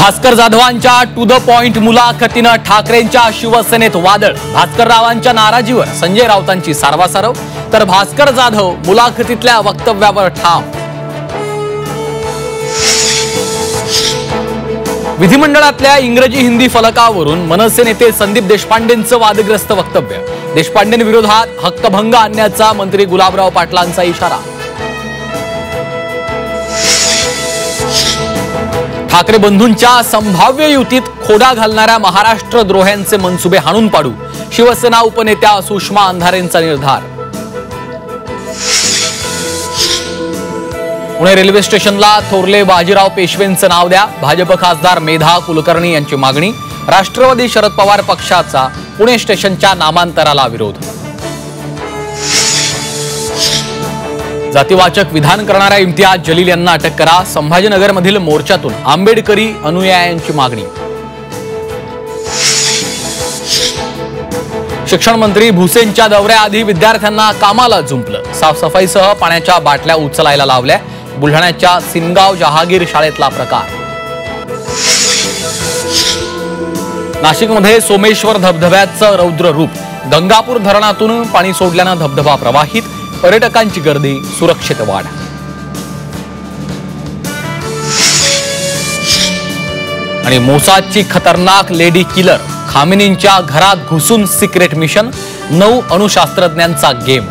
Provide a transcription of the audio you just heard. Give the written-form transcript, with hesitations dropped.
Bhaskar जाधवांच्या to the point मुलाखतीनं ठाकरेंच्या शिवसेनेत वादळ। भास्कररावांच्या नाराजीवर संजय राऊतांची सारवासारव, तर भास्कर जाधव मुलाखतीतल्या वक्तव्यावर ठाम। विधिमंडळातल्या इंग्रजी हिंदी फलकावरून मनसे नेते संदीप देशपांडेंचं वादग्रस्त वक्तव्य। देशपांडेंविरोधात हक्कभंग आणण्याचा मंत्री गुलाबराव पाटलांचा इशारा। ठाकरे बंधूंच्या संभाव्य युतीत खोडा घालणाऱ्या महाराष्ट्र द्रोह्यांचे मनसुबे हाणून पाडू, शिवसेना उपनेत्या सुषमा अंधारेंचा निर्धार। पुणे रेल्वे स्टेशनला थोरले बाजीराव पेशवेंचं नाव द्या, भाजप खासदार मेधा कुलकर्णी यांची मागणी। राष्ट्रवादी शरद पवार पक्षाचा पुणे स्टेशनच्या नामांतराला विरोध। जातीवाचक विधान करणाऱ्या इम्तियाज जलील यांना अटक करा, संभाजीनगरमधील मोर्चातून आंबेडकरी अनुयायांची मागणी। शिक्षण मंत्री भुसेंच्या दौऱ्याआधी विद्यार्थ्यांना कामाला जुंपलं, साफसफाईसह पाण्याच्या बाटल्या उचलायला लावल्या। बुलढाण्याच्या सिनगाव जहागीर शाळेतला प्रकार। नाशिकमध्ये सोमेश्वर धबधब्याचं रौद्र रूप, गंगापूर धरणातून पाणी सोडल्यानं धबधबा प्रवाहित, पर्यटकांची गर्दी, सुरक्षेत वाढ। आणि मोसादची खतरनाक लेडी किलर, खामेनींच्या घरात घुसून सिक्रेट मिशन, 9 अणुशास्त्रज्ञांचा गेम।